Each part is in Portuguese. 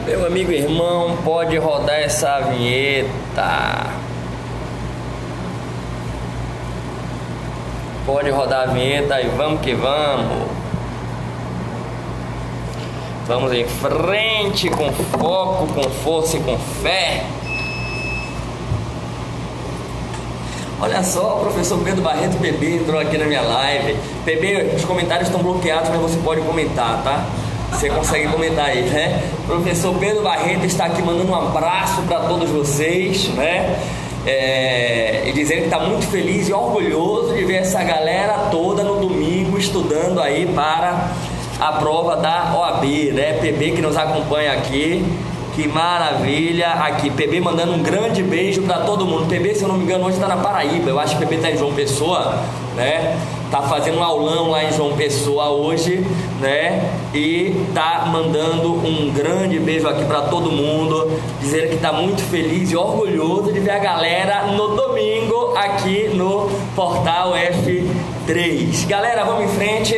Meu amigo irmão, pode rodar essa vinheta. Pode rodar a vinheta e vamos que vamos. Vamos em frente com foco, com força e com fé. Olha só, o professor Pedro Barreto PB entrou aqui na minha live. PB, os comentários estão bloqueados, mas você pode comentar, tá? Você consegue comentar aí, né? Professor Pedro Barreto está aqui mandando um abraço para todos vocês, né? E dizendo que está muito feliz e orgulhoso de ver essa galera toda no domingo estudando aí para a prova da OAB, né? PB que nos acompanha aqui. Que maravilha, aqui, PB mandando um grande beijo para todo mundo. PB, se eu não me engano, hoje está na Paraíba. Eu acho que PB está em João Pessoa, né? Tá fazendo um aulão lá em João Pessoa hoje, né? E tá mandando um grande beijo aqui para todo mundo, dizendo que tá muito feliz e orgulhoso de ver a galera no domingo aqui no Portal F3. Galera, vamos em frente,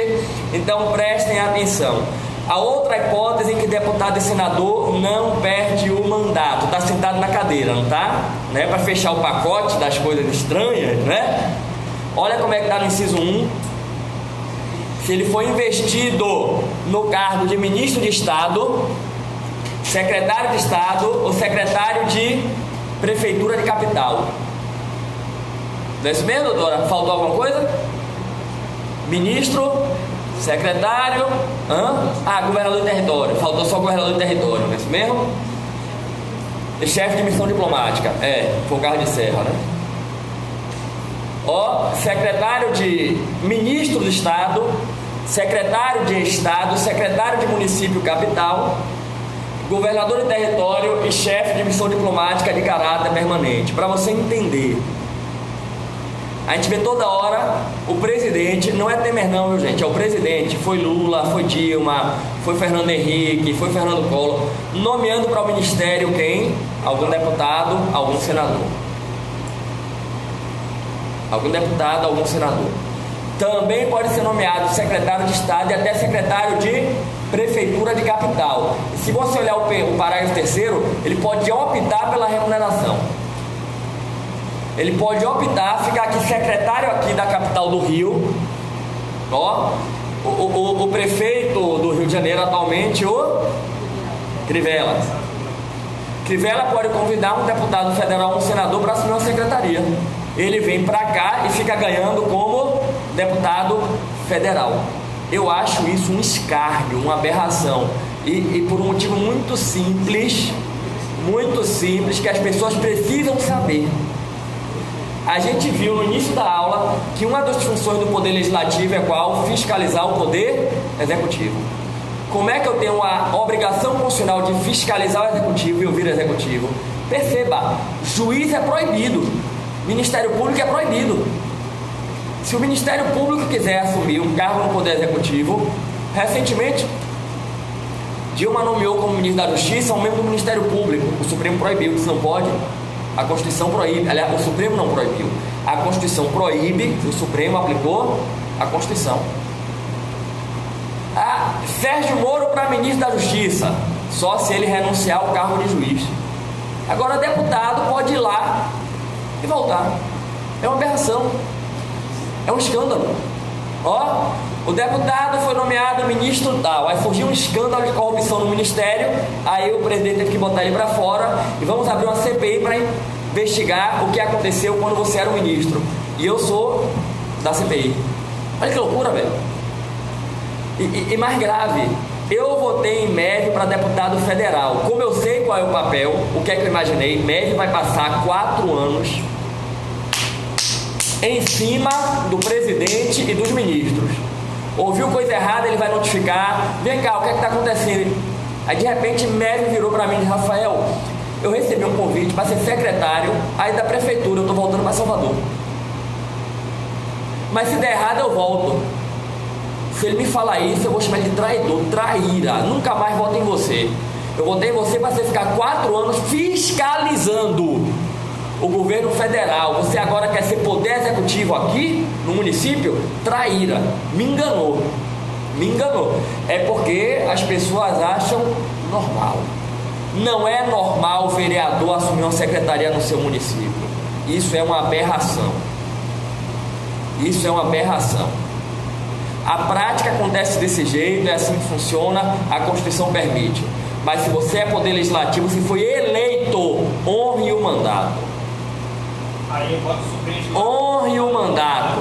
então prestem atenção. A outra hipótese em que deputado e senador não perde o mandato, está sentado na cadeira, não está? Né? Para fechar o pacote das coisas estranhas, né? Olha como é que está no inciso 1. Se ele for investido no cargo de ministro de Estado, secretário de Estado ou secretário de Prefeitura de Capital. Não é isso mesmo, doutora? Faltou alguma coisa? Ministro... secretário, governador de território. Faltou só governador de território, não é isso mesmo? E chefe de missão diplomática. Foi o carro de serra, né? Secretário de ministro do Estado, secretário de Estado, secretário de município capital, governador de território e chefe de missão diplomática de caráter permanente. Para você entender. A gente vê toda hora o presidente, não é Temer não, viu gente? É o presidente, foi Lula, foi Dilma, foi Fernando Henrique, foi Fernando Collor, nomeando para o ministério quem? Algum deputado, algum senador. Algum deputado, algum senador. Também pode ser nomeado secretário de Estado e até secretário de Prefeitura de Capital. E se você olhar o parágrafo 3º, ele pode optar pela remuneração. Ele pode optar, ficar aqui secretário aqui da capital do Rio. O prefeito do Rio de Janeiro atualmente, o Crivella. Crivella pode convidar um deputado federal, um senador para assumir uma secretaria. Ele vem para cá e fica ganhando como deputado federal. Eu acho isso um escárnio, uma aberração. E por um motivo muito simples, que as pessoas precisam saber. A gente viu no início da aula que uma das funções do Poder Legislativo é qual? Fiscalizar o Poder Executivo. Como é que eu tenho a obrigação constitucional de fiscalizar o Executivo e ouvir o Executivo? Perceba, juiz é proibido, Ministério Público é proibido. Se o Ministério Público quiser assumir um cargo no Poder Executivo, recentemente, Dilma nomeou como ministro da Justiça um membro do Ministério Público. O Supremo proibiu, isso não pode. A Constituição proíbe, aliás, o Supremo não proibiu. A Constituição proíbe, o Supremo aplicou a Constituição. Sérgio Moro para ministro da Justiça, só se ele renunciar ao cargo de juiz. Agora, deputado pode ir lá e voltar. É uma aberração. É um escândalo. O deputado foi nomeado ministro tal, aí surgiu um escândalo de corrupção no ministério, aí o presidente teve que botar ele para fora e vamos abrir uma CPI para investigar o que aconteceu quando você era o ministro. E eu sou da CPI. Olha que loucura, velho. E mais grave, eu votei em MEV para deputado federal. Como eu sei qual é o papel, o que é que eu imaginei? MEV vai passar 4 anos em cima do presidente e dos ministros. Ouviu coisa errada, ele vai notificar. Vem cá, o que é que está acontecendo? Aí de repente MEV virou para mim e disse: Rafael, eu recebi um convite para ser secretário aí da prefeitura, eu estou voltando para Salvador. Mas se der errado eu volto. Se ele me falar isso, eu vou chamar ele de traidor, traíra. Nunca mais voto em você. Eu votei em você para você ficar 4 anos fiscalizando o governo federal. Você agora quer ser poder executivo aqui no município? Traíra. Me enganou. É porque as pessoas acham normal. Não é normal o vereador assumir uma secretaria no seu município. Isso é uma aberração. Isso é uma aberração. A prática acontece desse jeito, é assim que funciona, a Constituição permite. Mas se você é poder legislativo, se foi eleito, honre o mandato. Aí bota o Supremo. Honre o mandato.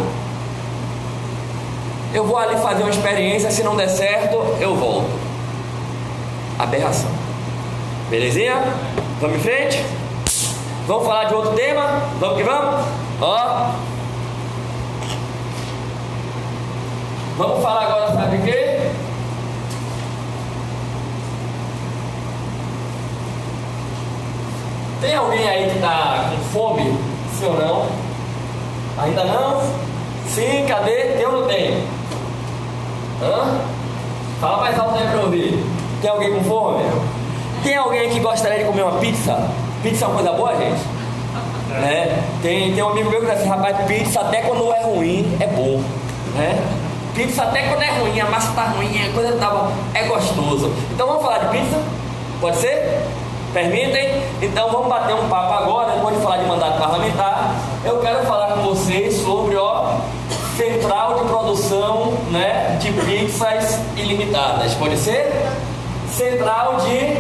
Eu vou ali fazer uma experiência, se não der certo, eu volto. Aberração. Belezinha? Vamos em frente? Vamos falar de outro tema? Vamos que vamos? Ó. Vamos falar agora, sabe o quê? Tem alguém aí que tá com fome? Sim ou não? Ainda não? Sim, cadê? Tem ou não tem? Hã? Fala mais alto aí pra eu ouvir. Tem alguém com fome? Tem alguém que gostaria de comer uma pizza? Pizza é uma coisa boa, gente? É. Tem um amigo meu que diz assim, rapaz, pizza até quando é ruim é bom, né? Pizza até quando é ruim, a massa tá ruim, a coisa tá boa, é gostoso. Então vamos falar de pizza? Pode ser? Permitem? Então vamos bater um papo agora, depois de falar de mandato parlamentar. Eu quero falar com vocês sobre central de produção, né, de pizzas ilimitadas. Pode ser? Central de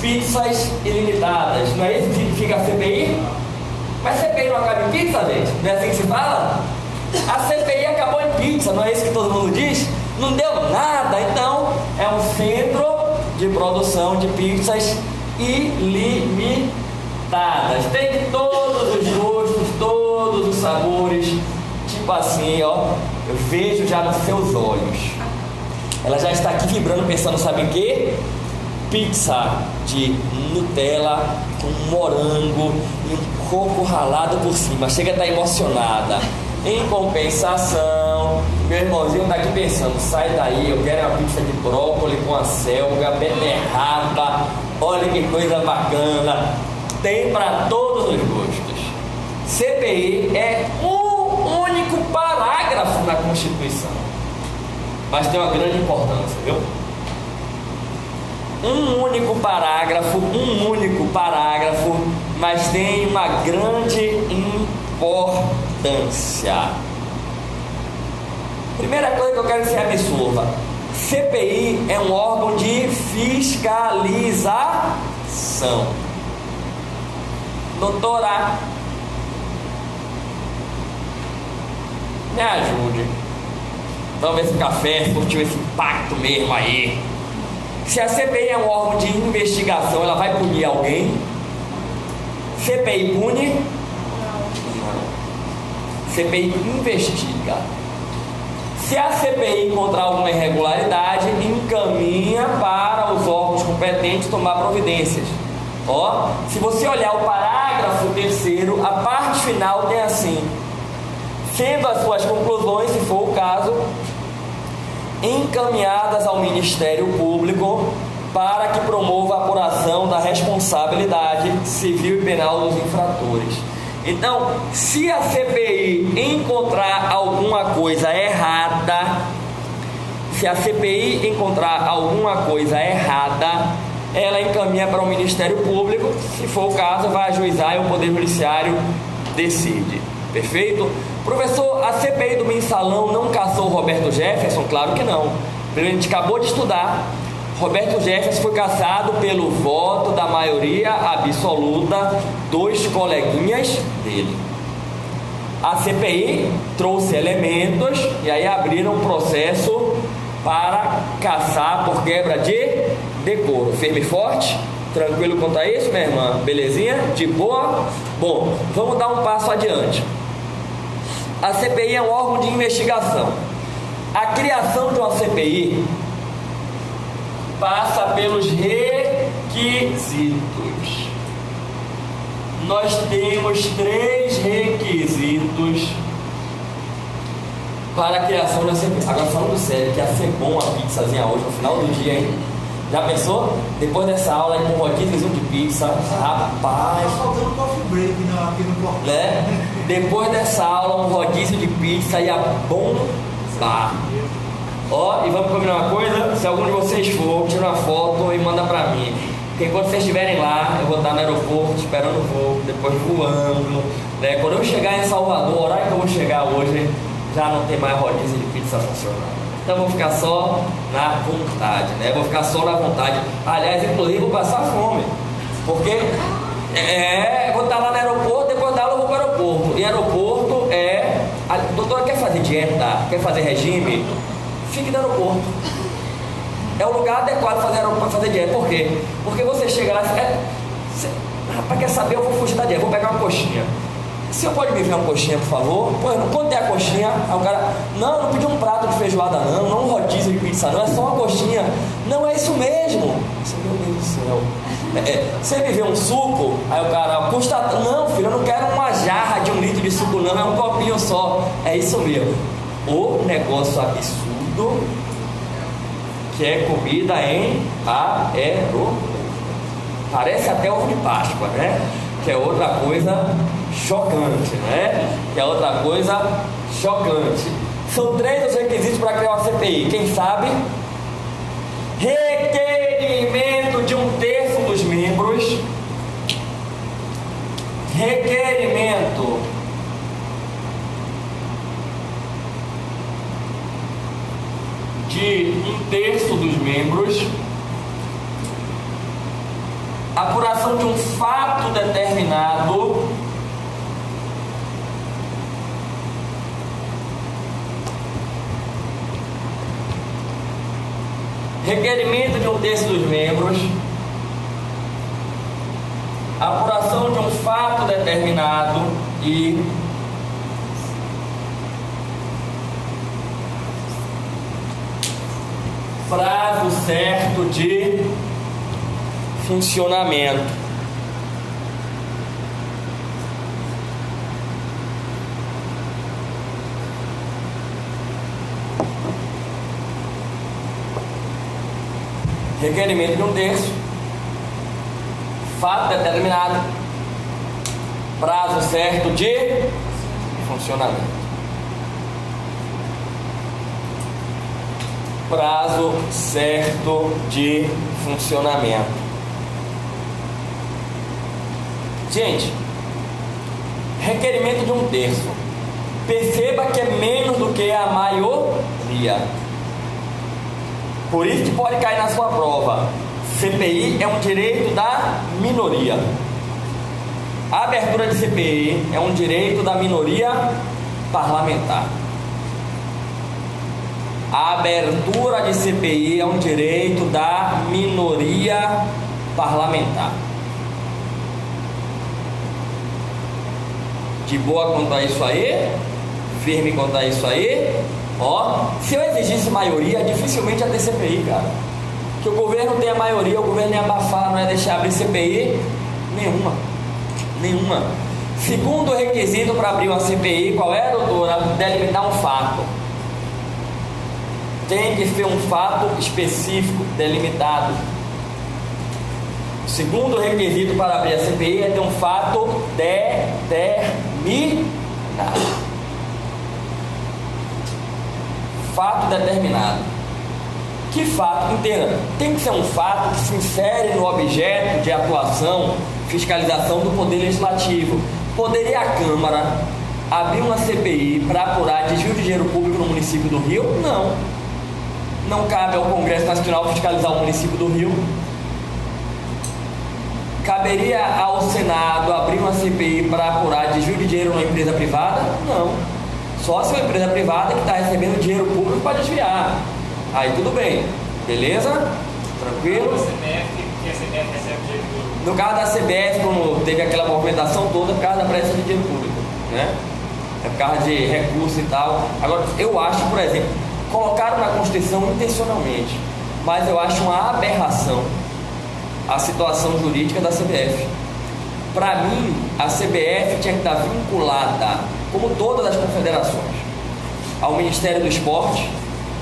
pizzas ilimitadas. Não é isso que significa a CPI? Mas CPI não acaba em pizza, gente? Não é assim que se fala? A CPI acabou em pizza, não é isso que todo mundo diz? Não deu nada, então é um centro de produção de pizzas ilimitadas. Tem de todos os gostos, todos os sabores. Tipo assim, ó, eu vejo já nos seus olhos. Ela já está aqui vibrando, pensando, sabe em quê? Pizza de Nutella com morango e um coco ralado por cima. Chega a estar emocionada. Em compensação, meu irmãozinho está aqui pensando, sai daí, eu quero uma pizza de brócolis com a selga, beterraba, olha que coisa bacana. Tem para todos os gostos. CPI é um único parágrafo na Constituição, mas tem uma grande importância, viu? Um único parágrafo, mas tem uma grande importância. Primeira coisa que eu quero que você absorva: CPI é um órgão de fiscalização. Doutora, me ajude. Vamos ver se o café surtiu esse impacto mesmo aí. Se a CPI é um órgão de investigação, ela vai punir alguém? CPI pune? Não. CPI investiga. Se a CPI encontrar alguma irregularidade, encaminha para os órgãos competentes tomar providências. Ó, se você olhar o parágrafo 3º, a parte final tem assim: sendo as suas conclusões, se for o caso, encaminhadas ao Ministério Público para que promova a apuração da responsabilidade civil e penal dos infratores. Então, se a CPI encontrar alguma coisa errada, ela encaminha para o Ministério Público. Se for o caso, vai ajuizar e o Poder Judiciário decide. Perfeito? Professor, a CPI do Mensalão não caçou Roberto Jefferson? Claro que não. A gente acabou de estudar. Roberto Jefferson foi cassado pelo voto da maioria absoluta dos coleguinhas dele. A CPI trouxe elementos e aí abriram um processo para caçar por quebra de decoro. Firme e forte? Tranquilo quanto a isso, minha irmã? Belezinha? De boa? Bom, vamos dar um passo adiante. A CPI é um órgão de investigação. A criação de uma CPI passa pelos requisitos. Nós temos 3 requisitos para a criação da CPI. Agora, falando sério, que ia ser bom a pizzazinha hoje, no final do dia, hein? Já pensou? Depois dessa aula, com um rodízio de pizza, rapaz. Tá faltando coffee break aqui no portal. Né? Depois dessa aula, um rodízio de pizza ia bombar. Ó, e vamos combinar uma coisa? Se algum de vocês for, tira uma foto e manda pra mim. Porque quando vocês estiverem lá, eu vou estar no aeroporto esperando o voo, depois voando, né? Quando eu chegar em Salvador, o horário que eu vou chegar hoje, já não tem mais rodízio de pizza funcionando. Então eu vou ficar só na vontade, né? Vou ficar só na vontade. Aliás, inclusive vou passar fome. Porque vou estar lá no aeroporto, depois da aula eu vou para o aeroporto. E aeroporto a doutora quer fazer dieta, quer fazer regime, fique no aeroporto. É o lugar adequado para fazer dieta. Por quê? Porque você chega lá rapaz, quer saber, eu vou fugir da dieta, vou pegar uma coxinha. O senhor pode me ver uma coxinha, por favor? Pô, quanto é a coxinha? Aí o cara, não pedi um prato de feijoada não um rodízio de pizza não, é só uma coxinha. Não, é isso mesmo. Meu Deus do céu. Você me vê um suco? Aí o cara, custa... Não, filho, eu não quero uma jarra de 1 litro de suco não, é um copinho só. É isso mesmo. O negócio absurdo que é comida em aeroporto. Parece até ovo de Páscoa, né? Que é outra coisa chocante, né? Que é outra coisa chocante. São 3 os requisitos para criar uma CPI. Quem sabe? Requerimento de 1/3 dos membros. Requerimento de 1/3 dos membros. Apuração de um fato determinado. Requerimento de 1/3 dos membros. Apuração de um fato determinado e prazo certo de funcionamento. Requerimento de 1/3, fato determinado, prazo certo de funcionamento. Prazo certo de funcionamento. Gente, requerimento de 1/3. Perceba que é menos do que a maioria. Por isso que pode cair na sua prova. CPI é um direito da minoria. A abertura de CPI é um direito da minoria parlamentar. A abertura de CPI é um direito da minoria parlamentar. De boa quanto a isso aí? Firme quanto a isso aí? Ó, se eu exigisse maioria, dificilmente ia ter CPI, cara. Que o governo tem a maioria, o governo ia abafar, não ia deixar abrir CPI nenhuma. Segundo requisito para abrir uma CPI, qual é, doutora? Delimitar um fato. Tem que ser um fato específico, delimitado. O segundo requisito para abrir a CPI é ter um fato determinado. Fato determinado. Que fato? Entenda, tem que ser um fato que se insere no objeto de atuação, fiscalização do Poder Legislativo. Poderia a Câmara abrir uma CPI para apurar desvio de dinheiro público no município do Rio? Não. Não cabe ao Congresso Nacional fiscalizar o município do Rio. Caberia ao Senado abrir uma CPI para apurar desvio de dinheiro numa empresa privada? Não. Só se é uma empresa privada que está recebendo dinheiro público para desviar. Aí tudo bem. Beleza? Tranquilo? Que a CBF recebe dinheiro público. No caso da CBF, como teve aquela movimentação toda, por causa da prestação de dinheiro público, né? É por causa de recursos e tal. Agora, eu acho, por exemplo, colocaram na Constituição intencionalmente, mas eu acho uma aberração a situação jurídica da CBF. Para mim, a CBF tinha que estar vinculada, como todas as confederações, ao Ministério do Esporte,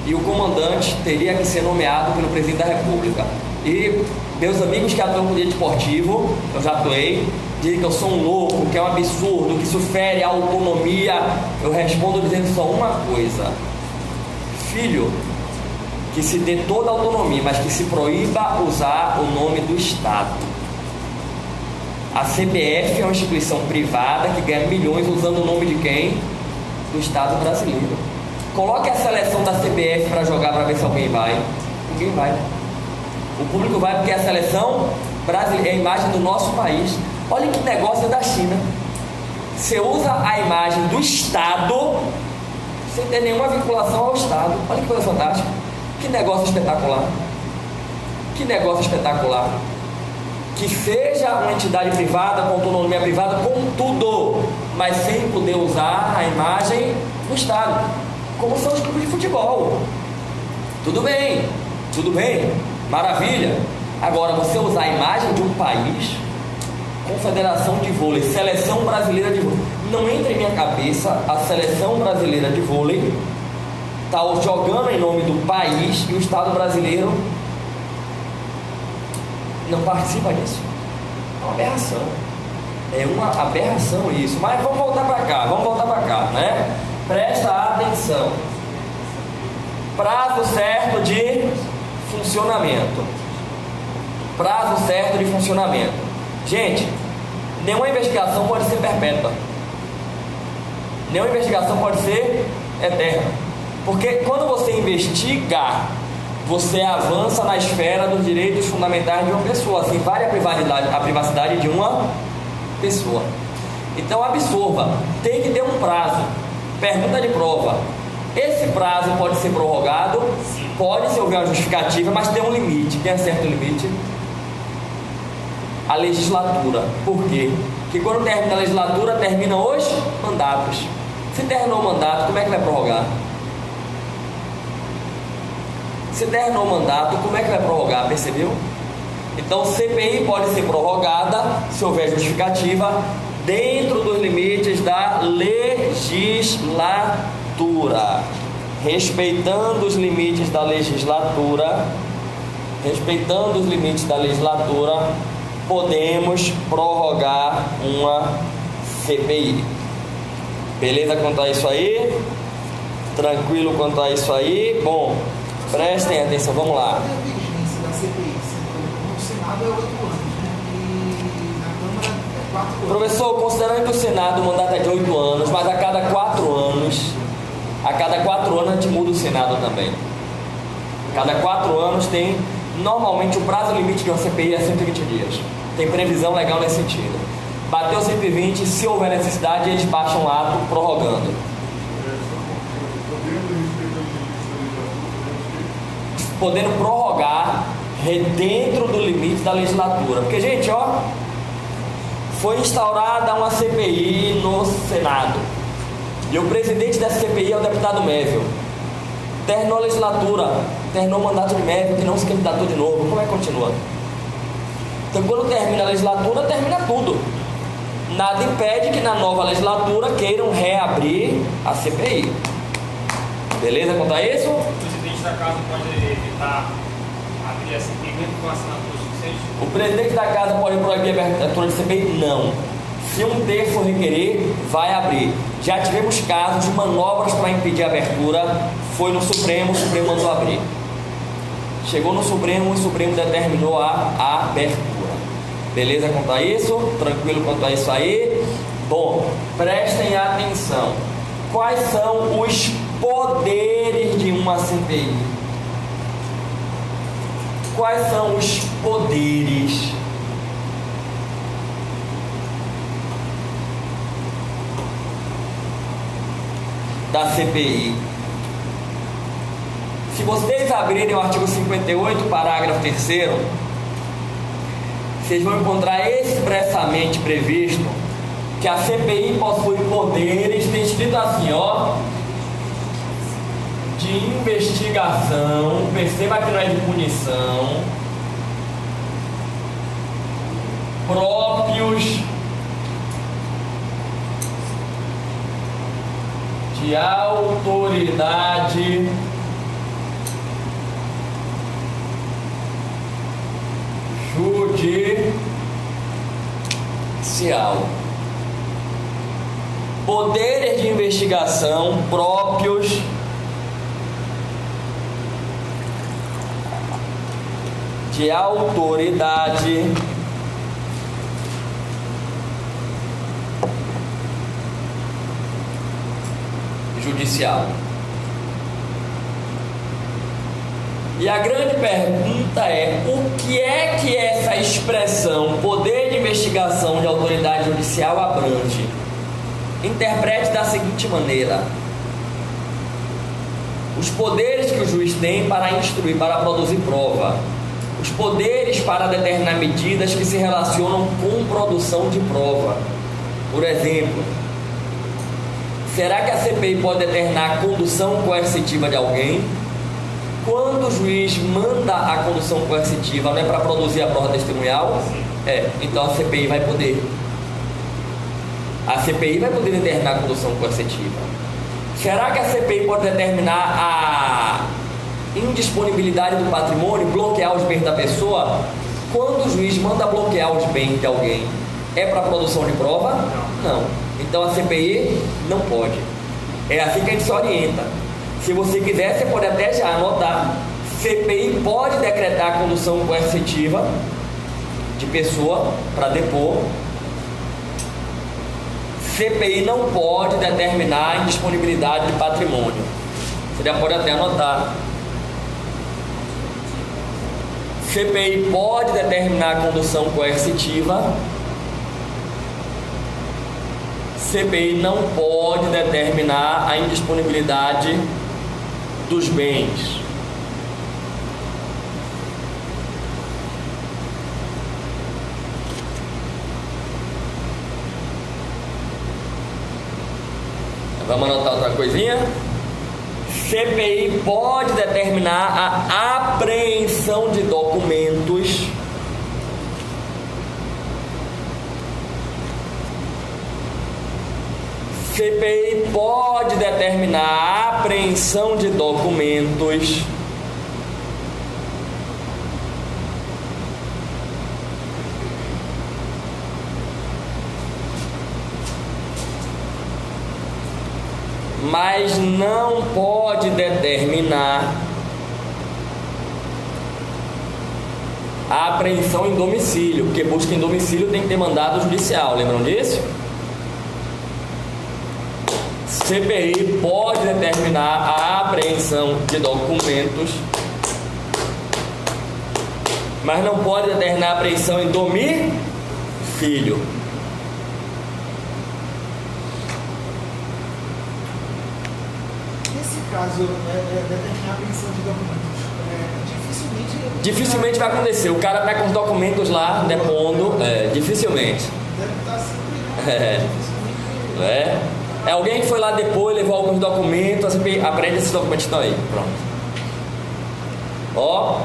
e o comandante teria que ser nomeado pelo Presidente da República. E meus amigos que atuam no direito esportivo, eu já atuei, dizem que eu sou um louco, que é um absurdo, que isso fere a autonomia. Eu respondo dizendo só uma coisa: filho, que se dê toda a autonomia, mas que se proíba usar o nome do Estado. A CBF é uma instituição privada que ganha milhões usando o nome de quem? Do Estado brasileiro. Coloque a seleção da CBF para jogar para ver se alguém vai. Ninguém vai. O público vai porque a seleção brasileira é a imagem do nosso país. Olha que negócio da China. Você usa a imagem do Estado sem ter nenhuma vinculação ao Estado. Olha que coisa fantástica. Que negócio espetacular. Que negócio espetacular. Que seja uma entidade privada, com autonomia privada, com tudo, mas sem poder usar a imagem do Estado, como são os clubes de futebol. Tudo bem, maravilha. Agora, você usar a imagem de um país, Confederação de Vôlei, Seleção Brasileira de Vôlei, não entra em minha cabeça a Seleção Brasileira de Vôlei está jogando em nome do país e o Estado brasileiro não participa disso. É uma aberração. É uma aberração isso. Mas vamos voltar para cá, né? Presta atenção. Prazo certo de funcionamento. Prazo certo de funcionamento. Gente, nenhuma investigação pode ser perpétua. Nenhuma investigação pode ser eterna. Porque quando você investiga, você avança na esfera dos direitos fundamentais de uma pessoa. Assim, vale a privacidade de uma pessoa. Então absorva, tem que ter um prazo. Pergunta de prova: esse prazo pode ser prorrogado? Sim. Pode, se houver uma justificativa, mas tem um limite. Quem acerta o limite? A legislatura. Por quê? Porque quando termina a legislatura, terminam os mandatos. Se terminou o mandato, como é que vai prorrogar? Se terminou o mandato, como é que vai prorrogar? Percebeu? Então, CPI pode ser prorrogada, se houver justificativa, dentro dos limites da legislatura. Respeitando os limites da legislatura, podemos prorrogar uma CPI. Beleza quanto a isso aí? Tranquilo quanto a isso aí? Bom, prestem atenção, vamos lá. A vigência da CPI, no Senado é 8 anos, né? E na Câmara é 4 anos. Professor, considerando que o Senado o mandato é de 8 anos, mas a cada 4 anos a gente muda o Senado também. Cada 4 anos tem, normalmente o prazo limite de uma CPI é 120 dias. Tem previsão legal nesse sentido. Bateu 120, se houver necessidade, eles baixam um ato prorrogando. Podendo prorrogar dentro do limite da legislatura. Porque, gente, ó, foi instaurada uma CPI no Senado. E o presidente dessa CPI é o deputado Mévio. Terminou a legislatura, terminou o mandato de Mévio, que não se candidatou de novo. Como é que continua? Então, quando termina a legislatura, termina tudo. Nada impede que na nova legislatura queiram reabrir a CPI. Beleza quanto a isso? O presidente da casa pode evitar abrir a CPI mesmo com assinatura suficiente? O presidente da casa pode proibir a abertura de CPI? Não. Se um terço requerer, vai abrir. Já tivemos casos de manobras para impedir a abertura. Foi no Supremo, o Supremo mandou abrir. Chegou no Supremo, o Supremo determinou a abertura. Beleza quanto a isso? Tranquilo quanto a isso aí? Bom, prestem atenção. Quais são os poderes de uma CPI? Quais são os poderes? Da CPI. Se vocês abrirem o artigo 58, parágrafo 3º, vocês vão encontrar expressamente previsto que a CPI possui poderes, tem escrito assim, ó, de investigação, perceba que não é de punição, próprios de autoridade judicial. Poderes de investigação próprios de autoridade judicial. E a grande pergunta é: o que é que essa expressão poder de investigação de autoridade judicial abrange? Interprete da seguinte maneira: os poderes que o juiz tem para instruir, para produzir prova, os poderes para determinar medidas que se relacionam com produção de prova. Por exemplo, será que a CPI pode determinar a condução coercitiva de alguém? Quando o juiz manda a condução coercitiva, não é para produzir a prova testemunhal? Então a CPI vai poder. A CPI vai poder determinar a condução coercitiva. Será que a CPI pode determinar a indisponibilidade do patrimônio, bloquear os bens da pessoa? Quando o juiz manda bloquear os bens de alguém, é para produção de prova? Não. Então a CPI não pode. É assim que a gente se orienta. Se você quiser, você pode até já anotar: CPI pode decretar a condução coercitiva de pessoa para depor. CPI não pode determinar a indisponibilidade de patrimônio. Você já pode até anotar: CPI pode determinar a condução coercitiva. CPI não pode determinar a indisponibilidade dos bens. Vamos anotar outra coisinha? CPI pode determinar a apreensão de documentos CPI pode determinar a apreensão de documentos mas não pode determinar a apreensão em domicílio, porque busca em domicílio tem que ter mandado judicial, lembram disso? CPI pode determinar a apreensão de documentos, mas não pode determinar a apreensão em domicílio. Nesse caso, determinar a apreensão de documentos, dificilmente vai acontecer. O cara está com os documentos lá, depondo, dificilmente. Deve estar sempre, É alguém que foi lá depois, levou alguns documentos, a CPI aprende esses documentos estão aí, pronto. Ó,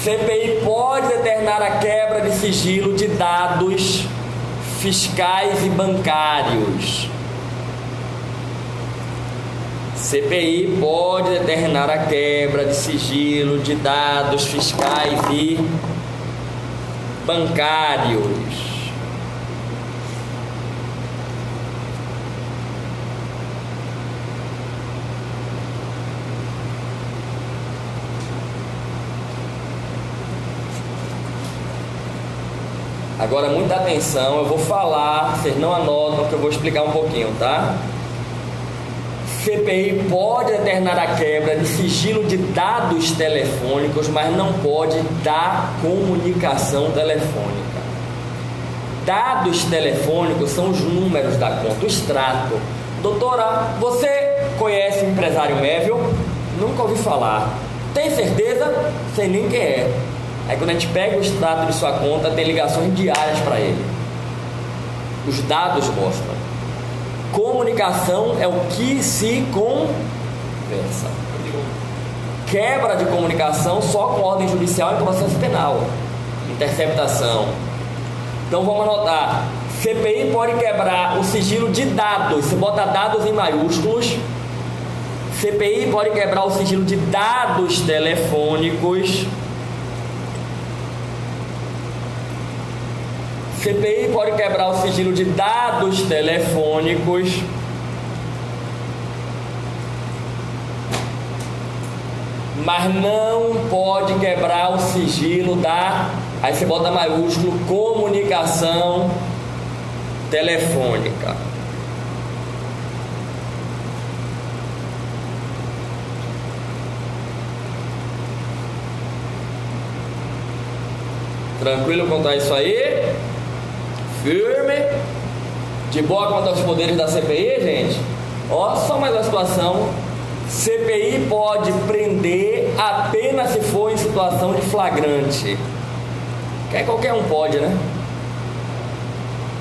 CPI pode determinar a quebra de sigilo de dados fiscais e bancários. CPI pode determinar a quebra de sigilo de dados fiscais e bancários. Agora, muita atenção, eu vou falar, vocês não anotam que eu vou explicar um pouquinho, tá? CPI pode determinar a quebra de sigilo de dados telefônicos, mas não pode da comunicação telefônica. Dados telefônicos são os números da conta, o extrato. Doutora, você conhece o empresário Mévio? Nunca ouvi falar. Tem certeza? Sei nem quem é. Aí quando a gente pega o extrato de sua conta, tem ligações diárias para ele. Os dados mostram. Comunicação é o que se conversa. Quebra de comunicação só com ordem judicial e processo penal. Interceptação. Então vamos anotar. CPI pode quebrar o sigilo de dados. Você bota dados em maiúsculos. CPI pode quebrar o sigilo de dados telefônicos. CPI pode quebrar o sigilo de dados telefônicos. mas não pode quebrar o sigilo da, aí você bota maiúsculo, comunicação telefônica. Tranquilo quanto a isso aí? Firme? De boa quanto aos poderes da CPI, gente? Ó, só mais uma situação. CPI pode prender apenas se for em situação de flagrante. Que qualquer um pode, né?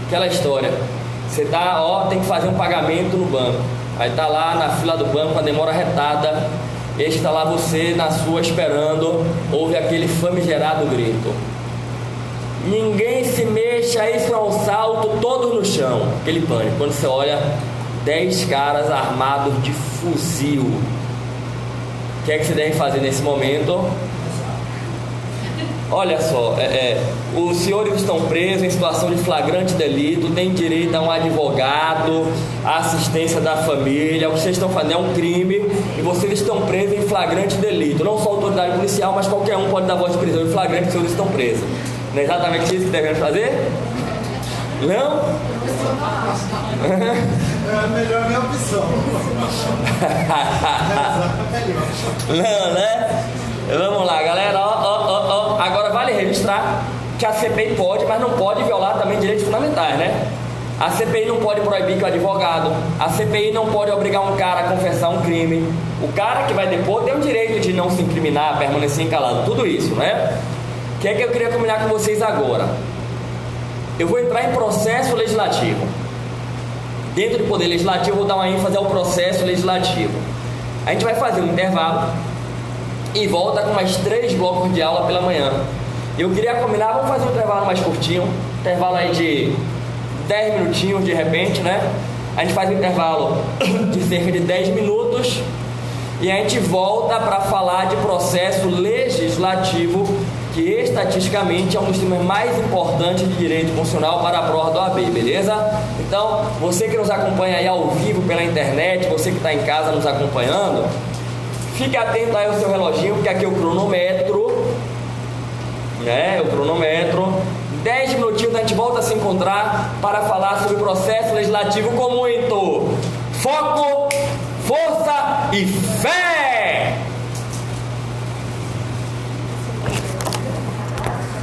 Aquela história. Você tá, ó, tem que fazer um pagamento no banco. Aí tá lá na fila do banco, a demora retada. Está lá você na sua esperando. Ouve aquele famigerado grito. Ninguém se mexa, isso é um salto, todos no chão. Aquele pânico. Quando você olha 10 caras armados de fuzil. O que é que você deve fazer nesse momento? Olha só, os senhores estão presos em situação de flagrante delito, têm direito a um advogado, a assistência da família. O que vocês estão fazendo é um crime e vocês estão presos em flagrante delito. Não só a autoridade policial, mas qualquer um pode dar voz de prisão em flagrante que os senhores estão presos. Não é exatamente isso que devemos fazer? Não? É a melhor minha opção. Não, né? Vamos lá, galera. Agora vale registrar que a CPI pode, mas não pode violar também direitos fundamentais, né? A CPI não pode proibir que o advogado, a CPI não pode obrigar um cara a confessar um crime. O cara que vai depor tem o direito de não se incriminar, permanecer encalado, tudo isso, né? O que é que eu queria combinar com vocês agora? Eu vou entrar em processo legislativo. Dentro do Poder Legislativo, eu vou dar uma ênfase ao processo legislativo. A gente vai fazer um intervalo e volta com mais 3 blocos de aula pela manhã. Eu queria combinar, vamos fazer um intervalo mais curtinho, intervalo aí de 10 minutinhos de repente, né? A gente faz um intervalo de cerca de 10 minutos e a gente volta para falar de processo legislativo, que estatisticamente é um dos temas mais importantes de direito constitucional para a prova do AB, beleza? Então, você que nos acompanha aí ao vivo pela internet, você que está em casa nos acompanhando, fique atento aí ao seu reloginho, porque aqui é o cronômetro, né? O cronômetro. 10 minutinhos a gente volta a se encontrar para falar sobre o processo legislativo com muito foco, força e fé!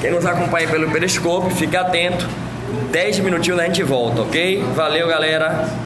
Quem nos acompanha pelo periscópio, fique atento. 10 minutinhos a gente volta, ok? Valeu, galera!